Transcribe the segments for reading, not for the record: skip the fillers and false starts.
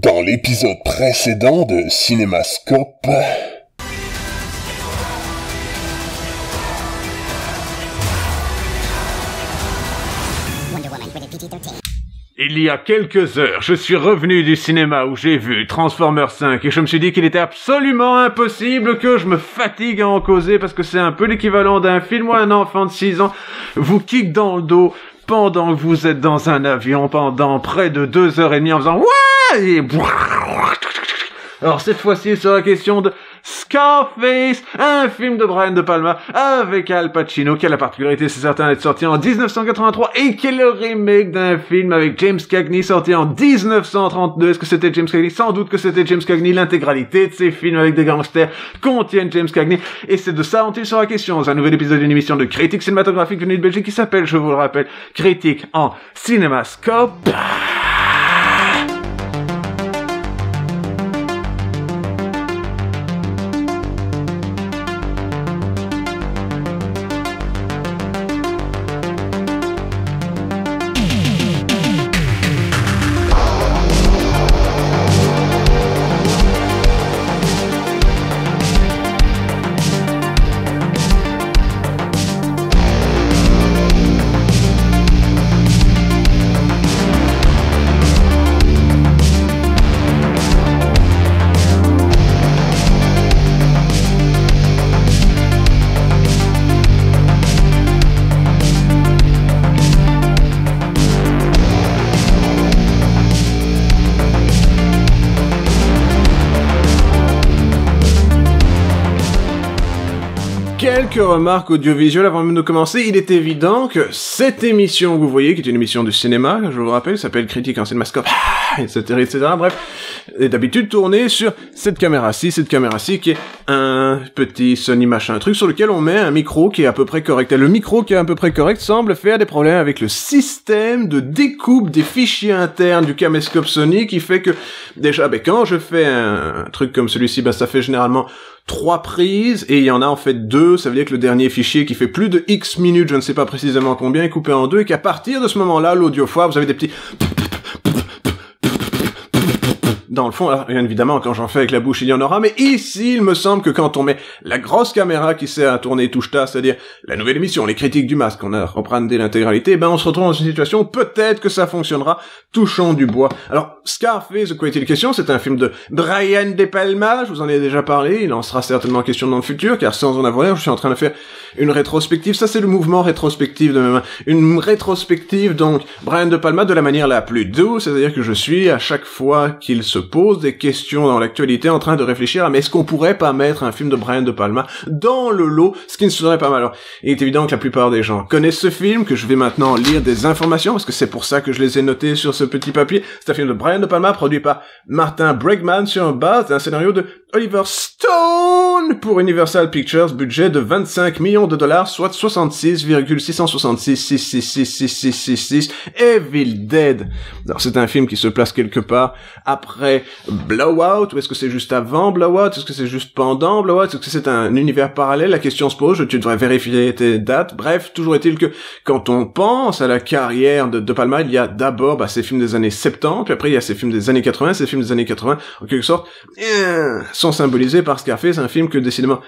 Dans l'épisode précédent de Cinémascope... Il y a quelques heures, je suis revenu du cinéma où j'ai vu Transformers 5 et je me suis dit qu'il était absolument impossible que je me fatigue à en causer parce que c'est un peu l'équivalent d'un film où un enfant de 6 ans vous kick dans le dos pendant que vous êtes dans un avion pendant près de 2h30 en faisant ouais et... Alors cette fois-ci, c'est la question de Scarface, un film de Brian De Palma avec Al Pacino qui a la particularité, c'est certain, d'être sorti en 1983 et qui est le remake d'un film avec James Cagney sorti en 1932. Est-ce que c'était James Cagney? Sans doute que c'était James Cagney. L'intégralité de ces films avec des gangsters contiennent James Cagney et c'est de ça dont il sera question dans un nouvel épisode d'une émission de critique cinématographique venue de Belgique qui s'appelle, je vous le rappelle, Critique en Cinémascope. Quelques remarques audiovisuelles avant même de commencer. Il est évident que cette émission que vous voyez, qui est une émission de cinéma, je vous rappelle, s'appelle Critique en Cinémascope, etc., etc., bref, est d'habitude tournée sur cette caméra-ci qui est un petit Sony machin truc sur lequel on met un micro qui est à peu près correct. Et le micro qui est à peu près correct semble faire des problèmes avec le système de découpe des fichiers internes du caméscope Sony qui fait que, déjà, quand je fais un truc comme celui-ci, ça fait généralement 3 prises, et il y en a en fait 2, ça veut dire que le dernier fichier qui fait plus de X minutes, je ne sais pas précisément combien, est coupé en 2, et qu'à partir de ce moment-là, l'audiophore, vous avez des petits... Dans le fond, alors, bien évidemment, quand j'en fais avec la bouche, il y en aura, mais ici, il me semble que quand on met la grosse caméra qui sert à tourner touche-ta, c'est-à-dire la nouvelle émission, les critiques du masque, on a reprendre l'intégralité, on se retrouve dans une situation, peut-être que ça fonctionnera, touchons du bois. Alors, Scarface, de quoi est-il question? C'est un film de Brian De Palma, je vous en ai déjà parlé, il en sera certainement question dans le futur, car sans en avoir l'air, je suis en train de faire une rétrospective, ça c'est le mouvement rétrospectif de mes mains, une rétrospective, donc, Brian De Palma de la manière la plus douce, c'est-à-dire que je suis, à chaque fois qu'il se pose des questions dans l'actualité en train de réfléchir à mais est-ce qu'on pourrait pas mettre un film de Brian De Palma dans le lot, ce qui ne serait pas mal. Alors, il est évident que la plupart des gens connaissent ce film, que je vais maintenant lire des informations, parce que c'est pour ça que je les ai notées sur ce petit papier. C'est un film de Brian De Palma, produit par Martin Bregman sur base d'un scénario de Oliver Stone pour Universal Pictures, budget de 25 millions de dollars, soit 66,666,666,666 Evil Dead. Alors, c'est un film qui se place quelque part après Blowout, ou est-ce que c'est juste avant Blowout, est-ce que c'est juste pendant Blowout, est-ce que c'est un univers parallèle? La question se pose, tu devrais vérifier tes dates. Bref, toujours est-il que quand on pense à la carrière de Palma, il y a d'abord ces films des années 70, puis après il y a ces films des années 80, ces films des années 80, en quelque sorte, sont symbolisés par Scarface, un film que décidément,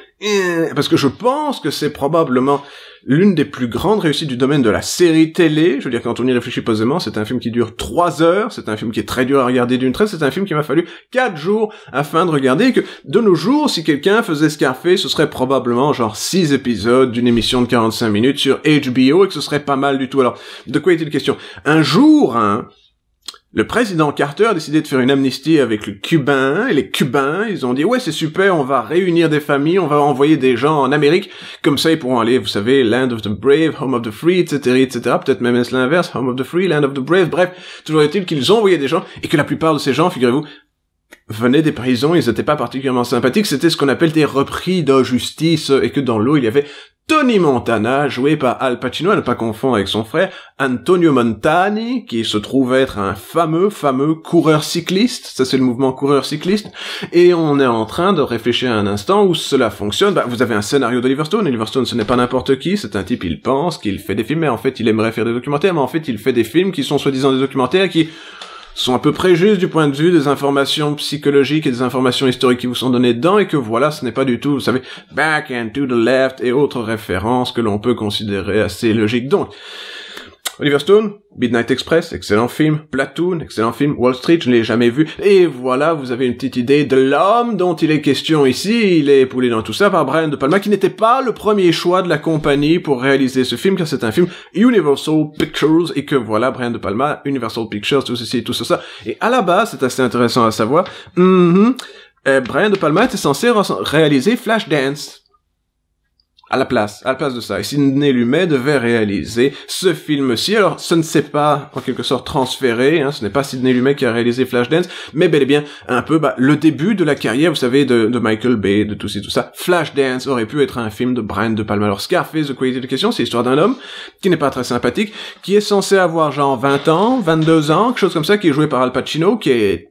parce que je pense que c'est probablement l'une des plus grandes réussites du domaine de la série télé. Je veux dire, quand on y réfléchit posément, c'est un film qui dure 3 heures, c'est un film qui est très dur à regarder d'une traite, c'est un film qui m'a fallu 4 jours afin de regarder, et que de nos jours, si quelqu'un faisait Scarface, ce serait probablement genre 6 épisodes d'une émission de 45 minutes sur HBO, et que ce serait pas mal du tout. Alors, de quoi est-il question? Un jour, le président Carter a décidé de faire une amnistie avec le Cubain, et les Cubains, ils ont dit, ouais, c'est super, on va réunir des familles, on va envoyer des gens en Amérique, comme ça ils pourront aller, vous savez, Land of the Brave, Home of the Free, etc., etc., peut-être même est-ce l'inverse, Home of the Free, Land of the Brave, bref, toujours est-il qu'ils ont envoyé des gens, et que la plupart de ces gens, figurez-vous, venaient des prisons, ils étaient pas particulièrement sympathiques, c'était ce qu'on appelle des repris de justice, et que dans l'eau, il y avait Tony Montana, joué par Al Pacino, à ne pas confondre avec son frère, Antonio Montani, qui se trouve être un fameux coureur cycliste, ça c'est le mouvement coureur cycliste, et on est en train de réfléchir à un instant où cela fonctionne. Vous avez un scénario d'Oliver Stone. Oliver Stone, ce n'est pas n'importe qui, c'est un type, il pense qu'il fait des films, mais en fait il aimerait faire des documentaires, mais en fait il fait des films qui sont soi-disant des documentaires qui sont à peu près justes du point de vue des informations psychologiques et des informations historiques qui vous sont données dedans, et que voilà, ce n'est pas du tout, vous savez, back and to the left et autres références que l'on peut considérer assez logiques. Donc, Oliver Stone, Midnight Express, excellent film, Platoon, excellent film, Wall Street, je ne l'ai jamais vu, et voilà, vous avez une petite idée de l'homme dont il est question ici. Il est épaulé dans tout ça par Brian De Palma, qui n'était pas le premier choix de la compagnie pour réaliser ce film, car c'est un film Universal Pictures, et que voilà, Brian De Palma, Universal Pictures, tout ceci, tout ça, et à la base, c'est assez intéressant à savoir, Brian De Palma était censé réaliser Flashdance, à la place de ça. Et Sidney Lumet devait réaliser ce film-ci. Alors, ce ne s'est pas, en quelque sorte, transféré, ce n'est pas Sidney Lumet qui a réalisé Flashdance, mais bel et bien, un peu, le début de la carrière, vous savez, de Michael Bay, de tout ça. Flashdance aurait pu être un film de Brian De Palma. Alors, Scarface, de quoi il était question, c'est l'histoire d'un homme qui n'est pas très sympathique, qui est censé avoir genre 20 ans, 22 ans, quelque chose comme ça, qui est joué par Al Pacino, qui est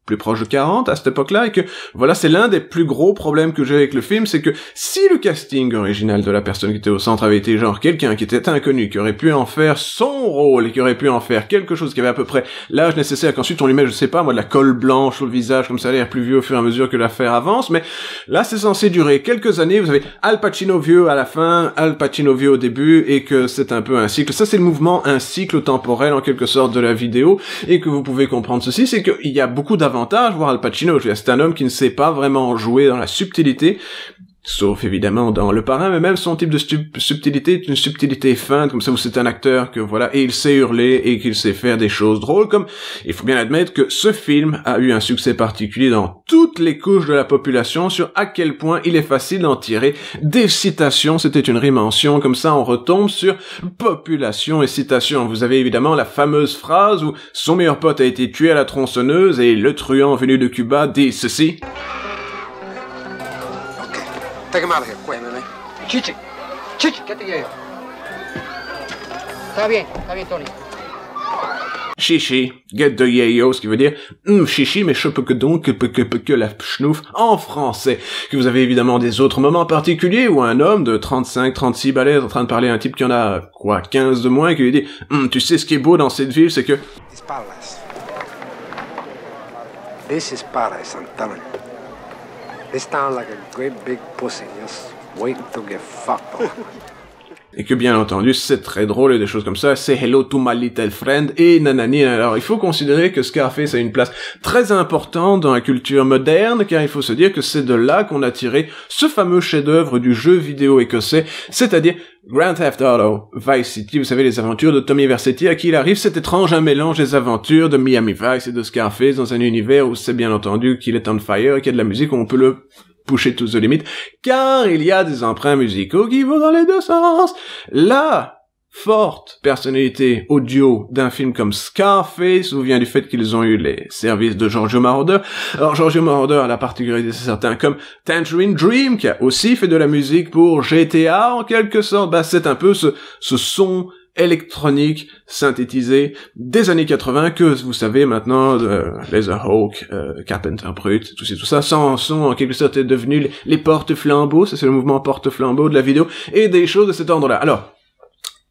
plus proche de 40 à cette époque-là, et que voilà, c'est l'un des plus gros problèmes que j'ai avec le film, c'est que si le casting original de la personne qui était au centre avait été genre quelqu'un qui était inconnu, qui aurait pu en faire son rôle, et qui aurait pu en faire quelque chose qui avait à peu près l'âge nécessaire, qu'ensuite on lui met, je sais pas moi, de la colle blanche sur le visage, comme ça a l'air plus vieux au fur et à mesure que l'affaire avance, mais là c'est censé durer quelques années, vous avez Al Pacino vieux à la fin, Al Pacino vieux au début, et que c'est un peu un cycle. Ça c'est le mouvement, un cycle temporel en quelque sorte de la vidéo, et que vous pouvez comprendre ceci, c'est qu'il y a beaucoup d'avantages voir Al Pacino. C'est un homme qui ne sait pas vraiment jouer dans la subtilité, sauf évidemment dans Le Parrain, mais même son type de subtilité est une subtilité feinte, comme ça où c'est un acteur que voilà, et il sait hurler et qu'il sait faire des choses drôles, comme il faut bien admettre que ce film a eu un succès particulier dans toutes les couches de la population sur à quel point il est facile d'en tirer des citations. C'était une rimension, comme ça on retombe sur population et citation. Vous avez évidemment la fameuse phrase où son meilleur pote a été tué à la tronçonneuse et le truand venu de Cuba dit ceci. Take him out of here, quick. Chichi, get the yayo. Está bien, Tony. Chichi, get the yayo, ce qui veut dire chichi, mais je peux que donc que la schnouf en français. Que vous avez évidemment des autres moments particuliers où un homme de 35-36 balais est en train de parler à un type qui en a, 15 de moins, et qui lui dit tu sais ce qui est beau dans cette ville, c'est que... It's paradise. This is paradise, I'm telling you. This town like a great big pussy, just waiting to get fucked on. Et que bien entendu, c'est très drôle et des choses comme ça, c'est Hello to my little friend et nanani. Alors il faut considérer que Scarface a une place très importante dans la culture moderne, car il faut se dire que c'est de là qu'on a tiré ce fameux chef-d'œuvre du jeu vidéo écossais, c'est-à-dire Grand Theft Auto, Vice City, vous savez les aventures de Tommy Vercetti, à qui il arrive cet étrange mélange des aventures de Miami Vice et de Scarface dans un univers où c'est bien entendu qu'il est on fire et qu'il y a de la musique où on peut le pusher to the limit, car il y a des emprunts musicaux qui vont dans les deux sens. La forte personnalité audio d'un film comme Scarface vous vient du fait qu'ils ont eu les services de Giorgio Moroder. Alors Giorgio Moroder a la particularité, c'est certain, comme Tangerine Dream, qui a aussi fait de la musique pour GTA, en quelque sorte. C'est un peu ce son électronique synthétisé des années 80 que vous savez maintenant, Laserhawk, Carpenter Brut, tout ça, sont en quelque sorte devenus les porte-flambeaux. Ça c'est le mouvement porte-flambeau de la vidéo et des choses de cet ordre-là. Alors,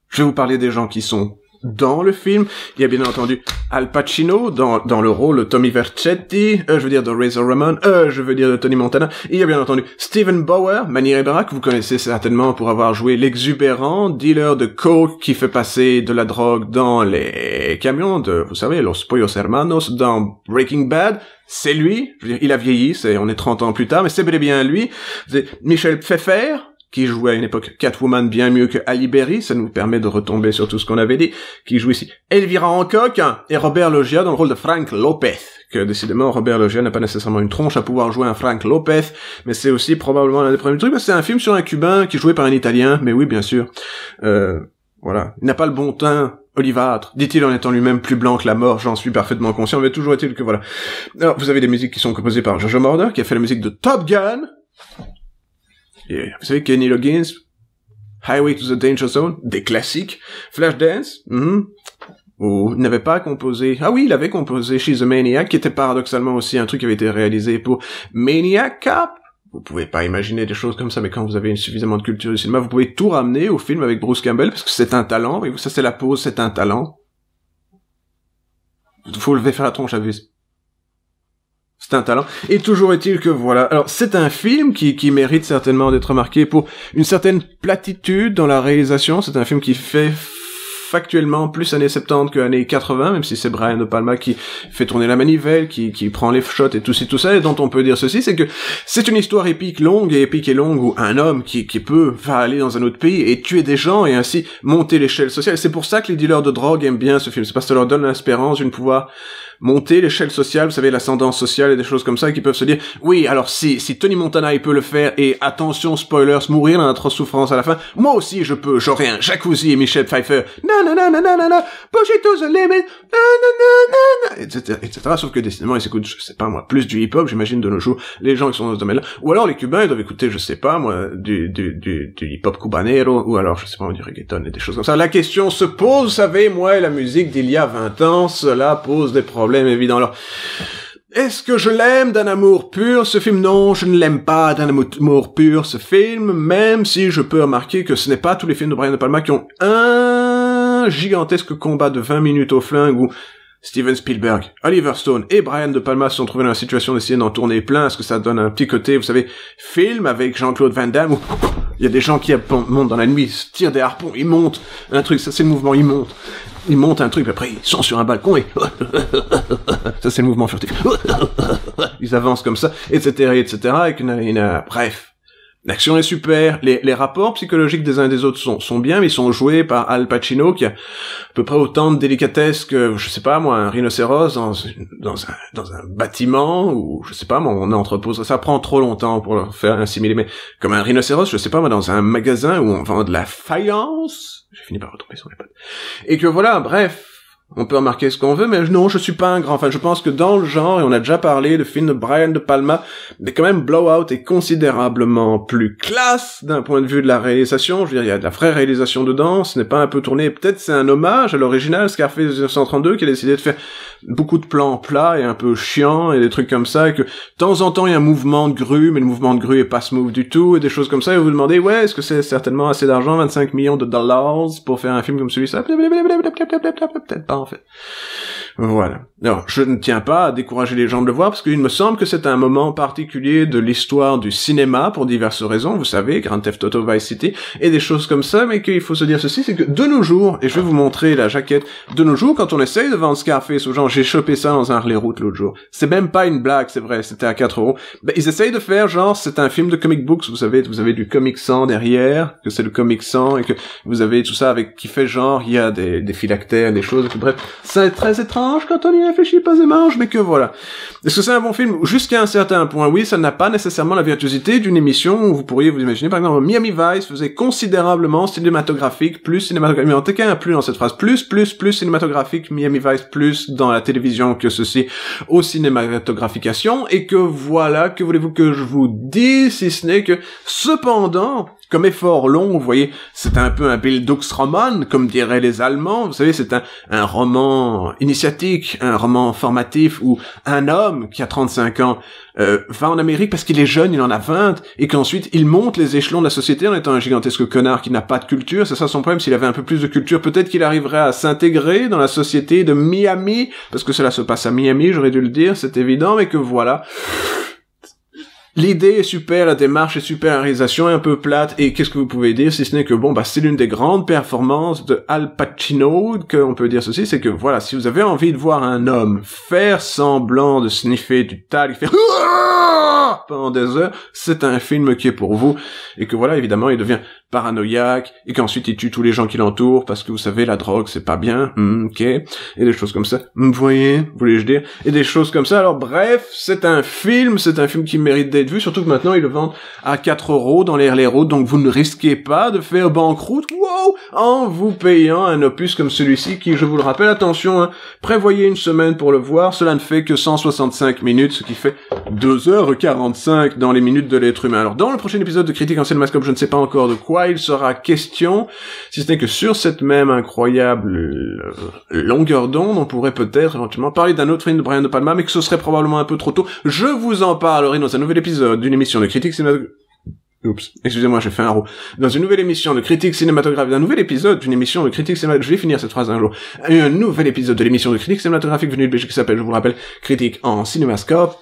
je vais vous parler des gens qui sont dans le film. Il y a bien entendu Al Pacino dans le rôle de Tommy Vercetti, je veux dire de Razor Ramon, je veux dire de Tony Montana. Il y a bien entendu Steven Bauer, Manny Rivera, que vous connaissez certainement pour avoir joué l'exubérant dealer de coke qui fait passer de la drogue dans les camions de, vous savez, Los Pollos Hermanos dans Breaking Bad. C'est lui. Je veux dire, il a vieilli, on est 30 ans plus tard, mais c'est bel et bien lui. C'est Michel Pfeiffer, qui jouait à une époque Catwoman bien mieux que Halle Berry, ça nous permet de retomber sur tout ce qu'on avait dit, qui joue ici Elvira Hancock, et Robert Loggia dans le rôle de Frank Lopez, que décidément Robert Loggia n'a pas nécessairement une tronche à pouvoir jouer un Frank Lopez, mais c'est aussi probablement l'un des premiers trucs, c'est un film sur un Cubain qui est joué par un Italien, mais oui bien sûr, voilà, il n'a pas le bon teint olivâtre, dit-il en étant lui-même plus blanc que la mort, j'en suis parfaitement conscient, mais toujours est-il que voilà. Alors, vous avez des musiques qui sont composées par Giorgio Moroder, qui a fait la musique de Top Gun, et vous savez, Kenny Loggins, Highway to the Danger Zone, des classiques, Flashdance, ou il n'avait pas composé, ah oui, il avait composé She's a Maniac, qui était paradoxalement aussi un truc qui avait été réalisé pour Maniac Cop. Vous pouvez pas imaginer des choses comme ça, mais quand vous avez suffisamment de culture du cinéma, vous pouvez tout ramener au film avec Bruce Campbell, parce que c'est un talent, voyez-vous, ça c'est la pause, c'est un talent. Faut lever faire la tronche à vue. C'est un talent. Et toujours est-il que voilà. Alors, c'est un film qui mérite certainement d'être remarqué pour une certaine platitude dans la réalisation. C'est un film qui fait factuellement plus années 70 que années 80, même si c'est Brian De Palma qui fait tourner la manivelle, qui prend les shots et tout ça, et dont on peut dire ceci, c'est que c'est une histoire épique longue, où un homme qui va aller dans un autre pays et tuer des gens et ainsi monter l'échelle sociale. Et c'est pour ça que les dealers de drogue aiment bien ce film. C'est parce que ça leur donne l'espérance d'une pouvoir monter l'échelle sociale, vous savez, l'ascendance sociale et des choses comme ça, qui peuvent se dire, oui, alors si Tony Montana il peut le faire, et attention, spoilers, mourir dans atroce souffrance à la fin, moi aussi je peux, j'aurai un jacuzzi et Michelle Pfeiffer, nanana, push it to the limit, nanana, etc. Sauf que décidément ils écoutent, je sais pas moi, plus du hip-hop, j'imagine de nos jours, les gens qui sont dans ce domaine-là, ou alors les Cubains ils doivent écouter, je sais pas moi, du hip-hop cubanero, ou alors, je sais pas, du reggaeton et des choses comme ça. La question se pose, vous savez, moi et la musique d'il y a 20 ans, cela pose des problèmes évident. Alors, est-ce que je l'aime d'un amour pur, ce film? Non, je ne l'aime pas d'un amour pur, ce film, même si je peux remarquer que ce n'est pas tous les films de Brian De Palma qui ont un gigantesque combat de 20 minutes au flingue où Steven Spielberg, Oliver Stone et Brian De Palma se sont trouvés dans la situation d'essayer d'en tourner plein, parce que ça donne un petit côté, vous savez, film avec Jean-Claude Van Damme, où il y a des gens qui montent dans la nuit, ils se tirent des harpons, ils montent un truc, ça c'est le mouvement, ils montent un truc, puis après ils sont sur un balcon et ça c'est le mouvement furtif. Ils avancent comme ça, etc., et bref. L'action est super, les rapports psychologiques des uns et des autres sont bien, mais ils sont joués par Al Pacino, qui a à peu près autant de délicatesse que, je sais pas moi, un rhinocéros dans un bâtiment, ou je sais pas moi, on entrepose, ça prend trop longtemps pour le faire assimiler, mais comme un rhinocéros, je sais pas moi, dans un magasin où on vend de la faïence, j'ai fini par retomber sur les pattes, et que voilà, bref, on peut remarquer ce qu'on veut, mais non, je suis pas un grand fan. Je pense que dans le genre, et on a déjà parlé de films de Brian De Palma, mais quand même Blowout est considérablement plus classe d'un point de vue de la réalisation. Je veux dire, il y a de la vraie réalisation dedans, ce n'est pas un peu tourné, peut-être c'est un hommage à l'original Scarface 1932 qui a décidé de faire beaucoup de plans plats et un peu chiants et des trucs comme ça, et que de temps en temps il y a un mouvement de grue, mais le mouvement de grue est pas smooth du tout, et des choses comme ça, et vous vous demandez, ouais, est-ce que c'est certainement assez d'argent, 25 millions de dollars pour faire un film comme celui-là? Peut-être pas, en fait. Voilà. Alors, je ne tiens pas à décourager les gens de le voir, parce qu'il me semble que c'est un moment particulier de l'histoire du cinéma, pour diverses raisons, vous savez, Grand Theft Auto Vice City, et des choses comme ça, mais qu'il faut se dire ceci, c'est que de nos jours, et je vais vous montrer la jaquette, de nos jours, quand on essaye de vendre Scarface aux gens, j'ai chopé ça dans un Harley-Route l'autre jour, c'est même pas une blague, c'est vrai, c'était à 4€, ben, ils essayent de faire genre, c'est un film de comic books, vous savez du Comic Sans derrière, que c'est le Comic Sans, et que vous avez tout ça avec, qui fait genre, il y a des phylactères, des choses, bref, c'est très étrange quand on y réfléchit pas émange, mais que voilà. Est-ce que c'est un bon film? Jusqu'à un certain point, oui, ça n'a pas nécessairement la virtuosité d'une émission où vous pourriez vous imaginer, par exemple, Miami Vice faisait considérablement cinématographique, plus cinématographique, mais en tout cas, plus dans cette phrase, plus cinématographique, Miami Vice, plus dans la télévision que ceci, au cinématographication, et que voilà, que voulez-vous que je vous dise, si ce n'est que, cependant, comme effort long, vous voyez, c'est un peu un Bildungsroman, comme diraient les Allemands, vous savez, c'est un roman initiatique, un roman formatif, où un homme qui a 35 ans va en Amérique parce qu'il est jeune, il en a 20, et qu'ensuite il monte les échelons de la société en étant un gigantesque connard qui n'a pas de culture. C'est ça son problème. S'il avait un peu plus de culture, peut-être qu'il arriverait à s'intégrer dans la société de Miami, parce que cela se passe à Miami, j'aurais dû le dire, c'est évident, mais que voilà. L'idée est super, la démarche est super, la réalisation est un peu plate, et qu'est-ce que vous pouvez dire si ce n'est que bon, bah c'est l'une des grandes performances de Al Pacino, qu'on peut dire ceci, c'est que voilà, si vous avez envie de voir un homme faire semblant de sniffer du talc, faire pendant des heures, c'est un film qui est pour vous, et que voilà, évidemment, il devient paranoïaque, et qu'ensuite il tue tous les gens qui l'entourent, parce que vous savez, la drogue, c'est pas bien, ok, et des choses comme ça, vous voyez, voulais-je dire, et des choses comme ça. Alors bref, c'est un film qui mérite d'être vu, surtout que maintenant ils le vendent à 4€ dans les Harley-Route, donc vous ne risquez pas de faire banqueroute, wow, en vous payant un opus comme celui-ci, qui, je vous le rappelle, attention, hein, prévoyez une semaine pour le voir, cela ne fait que 165 minutes, ce qui fait 2h45 dans les minutes de l'être humain. Alors dans le prochain épisode de Critique en Cinémascope, je ne sais pas encore de quoi il sera question, si ce n'est que sur cette même incroyable longueur d'onde, on pourrait peut-être éventuellement parler d'un autre film de Brian De Palma, mais que ce serait probablement un peu trop tôt. Je vous en parlerai dans un nouvel épisode d'une émission de Critique Cinémascope. Oups, excusez-moi, j'ai fait un roux. Dans une nouvelle émission de critique cinématographique, un nouvel épisode d'une émission de critique cinématographique, je vais finir cette phrase un jour, un nouvel épisode de l'émission de critique cinématographique venue de Belgique qui s'appelle, je vous le rappelle, Critique en Cinémascope.